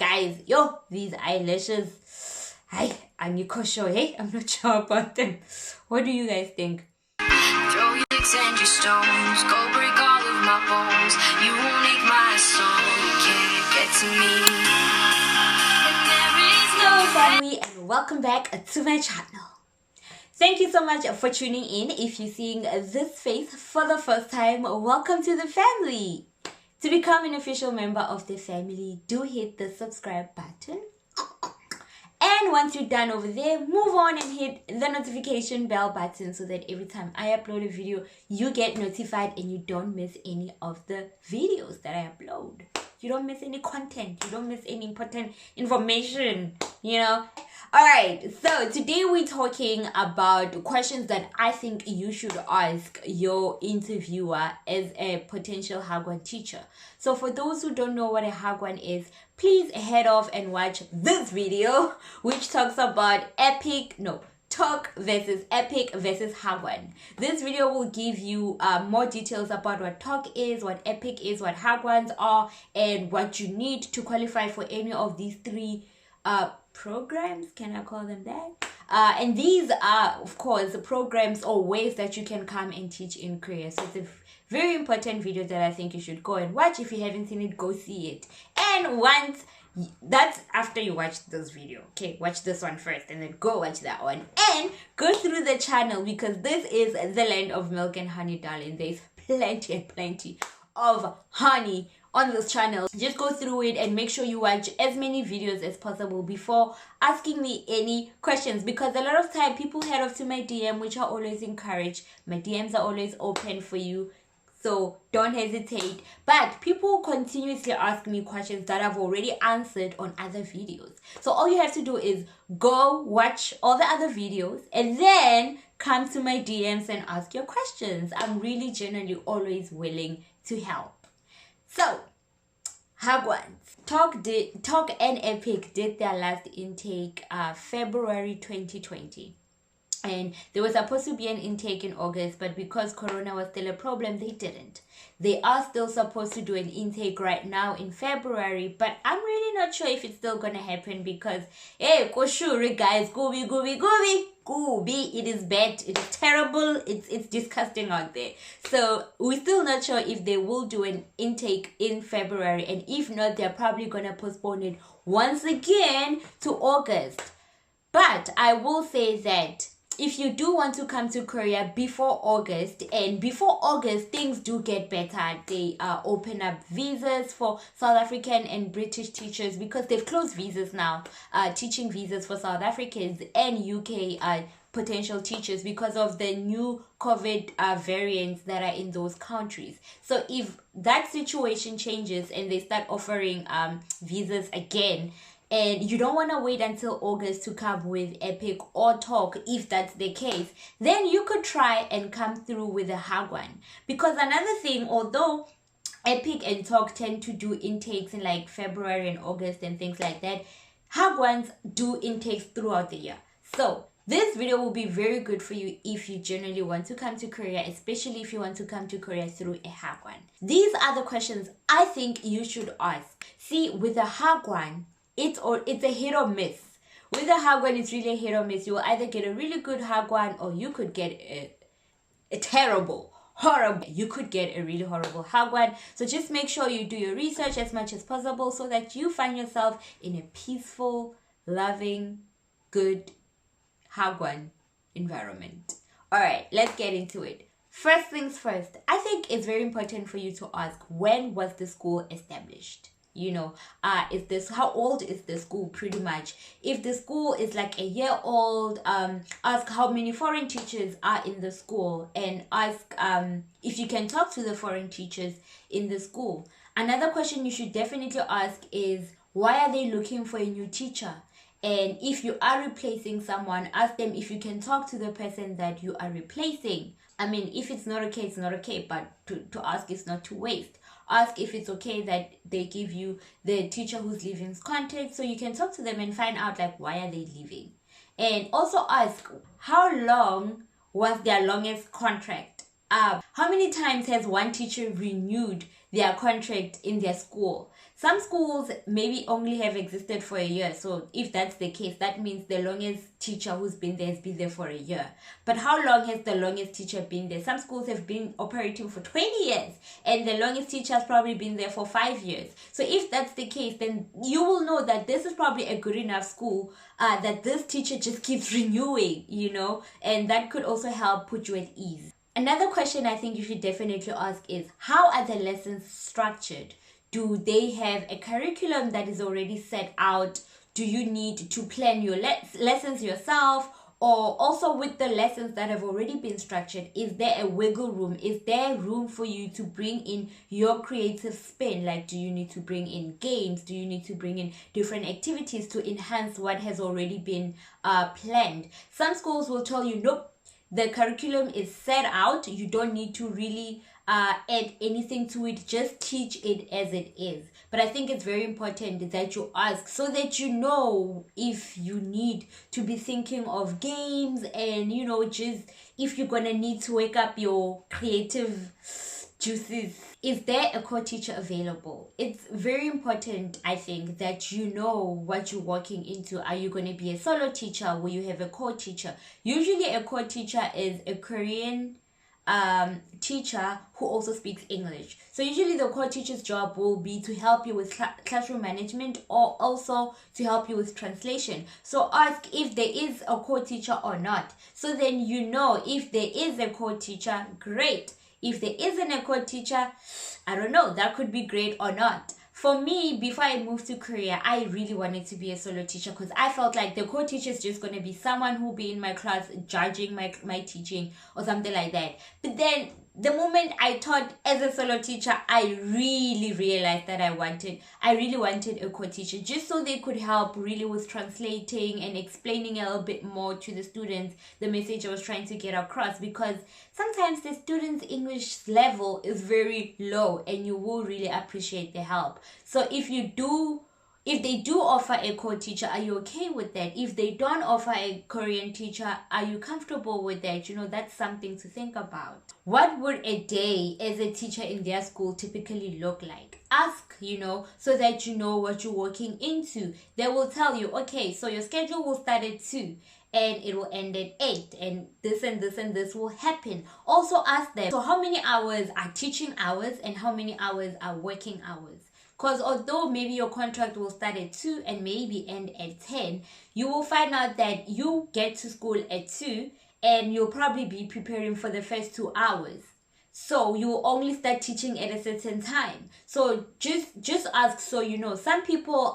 guys, yo, these eyelashes, I'm sure, hey, I'm not sure about them. What do you guys think? Throw your sticks and your stones, go break all of my bones. You won't make my soul, you can't get to me. And there is no family, and welcome back to my channel. Thank you so much for tuning in. If you're seeing this face for the first time, welcome to the family. To become an official member of the family, do hit the subscribe button. And once you're done over there, move on and hit the notification bell button so that every time I upload a video, you get notified and you don't miss any of the videos that I upload. You don't miss any content. You don't miss any important information, you know. Alright, so today we're talking about questions that I think you should ask your interviewer as a potential Hagwon teacher. So for those who don't know what a Hagwon is, please head off and watch this video, which talks about Talk versus Epic versus Hagwon. This video will give you more details about what Talk is, what Epic is, what Hagwons are, and what you need to qualify for any of these three programs, can I call them that? And these are, of course, programs or ways that you can come and teach in Korea. So it's a very important video that I think you should go and watch. If you haven't seen it, go see it. And that's after you watch this video. Okay, watch this one first and then go watch that one. And go through the channel because this is the land of milk and honey, darling. There's plenty and plenty of honey on this channel. Just go through it and make sure you watch as many videos as possible before asking me any questions, because a lot of time people head off to my DM, which I always encourage. My DMs are always open for you, so don't hesitate. But people continuously ask me questions that I've already answered on other videos. So all you have to do is go watch all the other videos and then come to my DMs and ask your questions. I'm really genuinely always willing to help. So, Hagwons. Talk and Epic did their last intake February 2020. And there was supposed to be an intake in August, but because Corona was still a problem, they didn't. They are still supposed to do an intake right now in February, but I'm really not sure if it's still going to happen because, hey, Koshuri guys, gooby, it is bad, it is terrible, it's disgusting out there. So we're still not sure if they will do an intake in February, and if not, they're probably going to postpone it once again to August. But I will say that if you do want to come to Korea before August, and before August things do get better, they open up visas for South African and British teachers because they've closed visas now, teaching visas for South Africans and UK potential teachers because of the new COVID variants that are in those countries. So if that situation changes and they start offering visas again, and you don't want to wait until August to come with Epic or Talk, if that's the case, then you could try and come through with a Hagwon. Because another thing, although Epic and Talk tend to do intakes in like February and August and things like that, Hagwons do intakes throughout the year. So this video will be very good for you if you generally want to come to Korea, especially if you want to come to Korea through a Hagwon. These are the questions I think you should ask. See, with a Hagwon, it's a hit or miss. With a Hagwon, it's really a hit or miss. You will either get a really good Hagwon or you could get a terrible, horrible. You could get a really horrible Hagwon. So just make sure you do your research as much as possible so that you find yourself in a peaceful, loving, good Hagwon environment. Alright, let's get into it. First things first, I think it's very important for you to ask, when was the school established? You know, how old is the school pretty much? If the school is like a year old, ask how many foreign teachers are in the school, and ask if you can talk to the foreign teachers in the school. Another question you should definitely ask is, why are they looking for a new teacher? And if you are replacing someone, ask them if you can talk to the person that you are replacing. I mean, if it's not okay, it's not okay, but to ask is not to waste. Ask if it's okay that they give you the teacher who's leaving's contact so you can talk to them and find out like, why are they leaving? And also ask, how long was their longest contract? How many times has one teacher renewed their contract in their school? Some schools maybe only have existed for a year. So if that's the case, that means the longest teacher who's been there has been there for a year. But how long has the longest teacher been there? Some schools have been operating for 20 years and the longest teacher has probably been there for 5 years. So if that's the case, then you will know that this is probably a good enough school that this teacher just keeps renewing, and that could also help put you at ease. Another question I think you should definitely ask is, how are the lessons structured? Do they have a curriculum that is already set out? Do you need to plan your lessons yourself? Or also with the lessons that have already been structured, is there a wiggle room? Is there room for you to bring in your creative spin? Like, do you need to bring in games? Do you need to bring in different activities to enhance what has already been planned? Some schools will tell you, nope, the curriculum is set out. You don't need to really add anything to it. Just teach it as it is. But I think it's very important that you ask so that you know if you need to be thinking of games and, just if you're going to need to wake up your creative juices. Is there a co-teacher available? It's very important, I think, that you know what you're walking into. Are you going to be a solo teacher? Will you have a co-teacher? Usually a co-teacher is a Korean teacher who also speaks English. So usually the co-teacher's job will be to help you with classroom management or also to help you with translation. So ask if there is a co-teacher or not. So then if there is a co-teacher, great. If there isn't a co-teacher, I don't know, that could be great or not. For me, before I moved to Korea, I really wanted to be a solo teacher because I felt like the co-teacher is just going to be someone who will be in my class judging my teaching or something like that. But then the moment I taught as a solo teacher, I really realized that I really wanted a co-teacher just so they could help really with translating and explaining a little bit more to the students the message I was trying to get across, because sometimes the students' English level is very low and you will really appreciate the help. So if they do offer a co-teacher, are you okay with that? If they don't offer a Korean teacher, are you comfortable with that? That's something to think about. What would a day as a teacher in their school typically look like? Ask, so that you know what you're walking into. They will tell you, okay, so your schedule will start at 2 and it will end at 8 and this and this and this will happen. Also ask them, so how many hours are teaching hours and how many hours are working hours? Because although maybe your contract will start at 2 and maybe end at 10, you will find out that you get to school at 2 and you'll probably be preparing for the first 2 hours. So you will only start teaching at a certain time. So just ask so you know. Some people,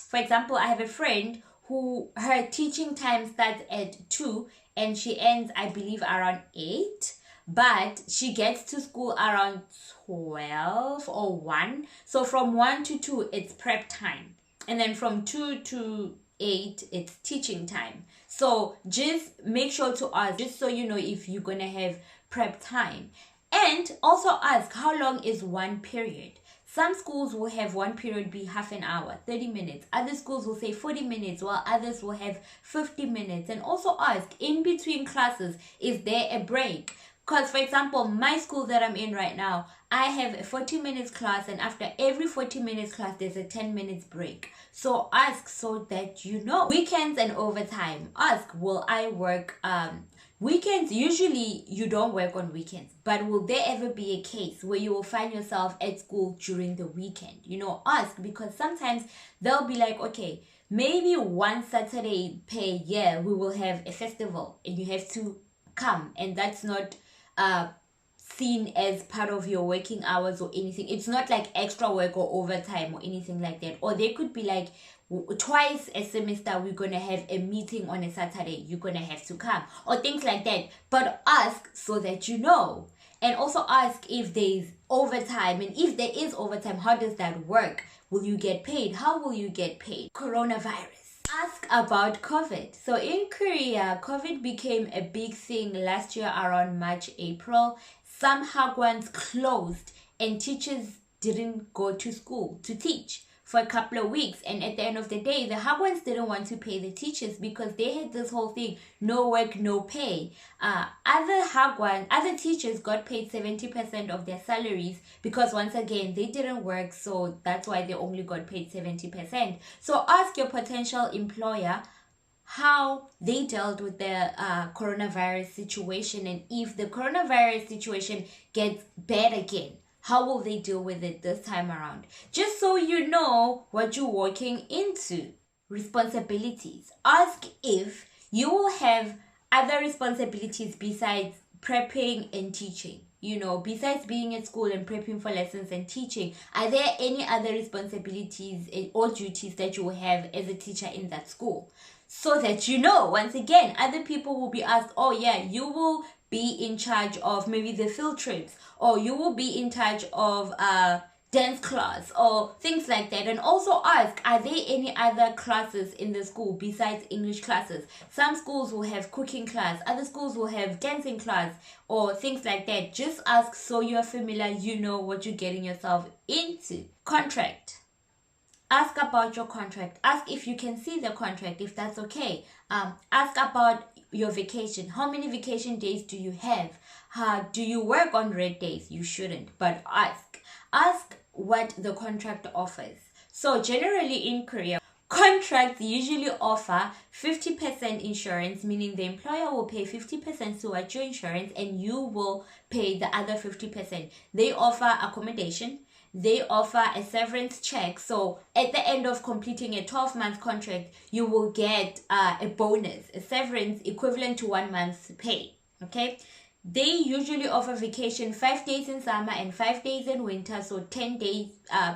for example, I have a friend who her teaching time starts at 2 and she ends, I believe, around 8. But she gets to school around 12 or 1. So from 1 to 2, it's prep time. And then from 2 to 8, it's teaching time. So just make sure to ask, just so you know if you're going to have prep time. And also ask, how long is one period? Some schools will have one period be half an hour, 30 minutes. Other schools will say 40 minutes, while others will have 50 minutes. And also ask, in between classes, is there a break? Because, for example, my school that I'm in right now, I have a 40 minutes class, and after every 40 minutes class, there's a 10 minutes break. So ask so that you know. Weekends and overtime. Ask, will I work weekends? Usually you don't work on weekends, but will there ever be a case where you will find yourself at school during the weekend? Ask, because sometimes they'll be like, okay, maybe one Saturday per year we will have a festival and you have to come, and that's not seen as part of your working hours or anything. It's not like extra work or overtime or anything like that. Or they could be like, twice a semester we're gonna have a meeting on a Saturday, you're gonna have to come, or things like that. But ask so that you know. And also ask if there's overtime, and if there is overtime, how does that work? Will you get paid? How will you get paid? Coronavirus. Ask about COVID. So in Korea, COVID became a big thing last year around March, April. Some Hagwons closed and teachers didn't go to school to teach for a couple of weeks, and at the end of the day, the Hagwons didn't want to pay the teachers because they had this whole thing, no work, no pay. Other teachers got paid 70% of their salaries because once again, they didn't work, so that's why they only got paid 70%. So ask your potential employer how they dealt with the coronavirus situation, and if the coronavirus situation gets bad again, how will they deal with it this time around? Just so you know what you're walking into. Responsibilities. Ask if you will have other responsibilities besides prepping and teaching. Besides being at school and prepping for lessons and teaching, are there any other responsibilities or duties that you will have as a teacher in that school? So that once again, other people will be asked, oh yeah, you will be in charge of maybe the field trips, or you will be in charge of dance class or things like that. And also ask, are there any other classes in the school besides English classes? Some schools will have cooking class, other schools will have dancing class or things like that. Just ask so you're familiar, you know what you're getting yourself into. Contract. Ask about your contract. Ask if you can see the contract, if that's okay. Ask about your vacation. How many vacation days do you have? Do you work on red days? You shouldn't, but ask. Ask what the contract offers. So generally in Korea, contracts usually offer 50% insurance, meaning the employer will pay 50% towards your insurance and you will pay the other 50%. They offer accommodation. They offer a severance check. So at the end of completing a 12-month contract, you will get a bonus, a severance equivalent to 1 month's pay. Okay. They usually offer vacation 5 days in summer and 5 days in winter. So 10 days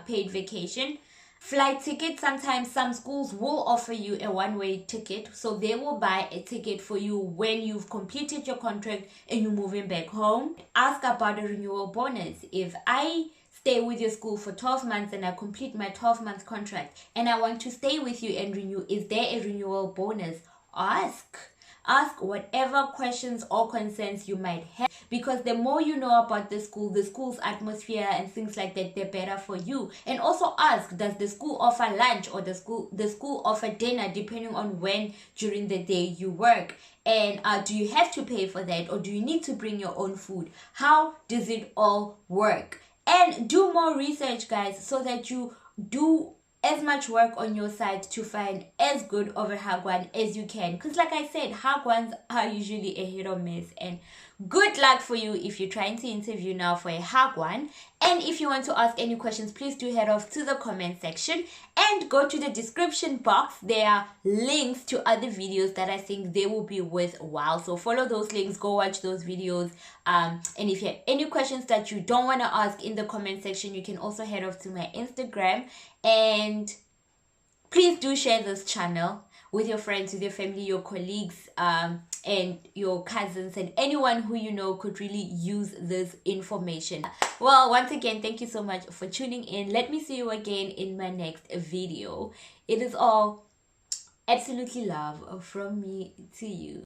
paid vacation. Flight ticket. Sometimes some schools will offer you a one-way ticket. So they will buy a ticket for you when you've completed your contract and you're moving back home. Ask about a renewal bonus. If I stay with your school for 12 months and I complete my 12-month contract and I want to stay with you and renew, is there a renewal bonus? Ask whatever questions or concerns you might have, because the more you know about the school's atmosphere and things like that, they're better for you. And also ask, does the school offer lunch or the school offer dinner, depending on when during the day you work? And do you have to pay for that, or do you need to bring your own food? How does it all work? And do more research, guys, so that you do as much work on your side to find as good of a Hagwon as you can. Because like I said, Hagwons are usually a hit or miss. And good luck for you if you're trying to interview now for a Hagwon. And if you want to ask any questions, please do head off to the comment section and go to the description box. There are links to other videos that I think they will be worthwhile. So follow those links, go watch those videos. And if you have any questions that you don't want to ask in the comment section, you can also head off to my Instagram. And please do share this channel with your friends, with your family, your colleagues, and your cousins, and anyone who you know could really use this information. Well, once again, thank you so much for tuning in. Let me see you again in my next video. It is all absolutely love from me to you.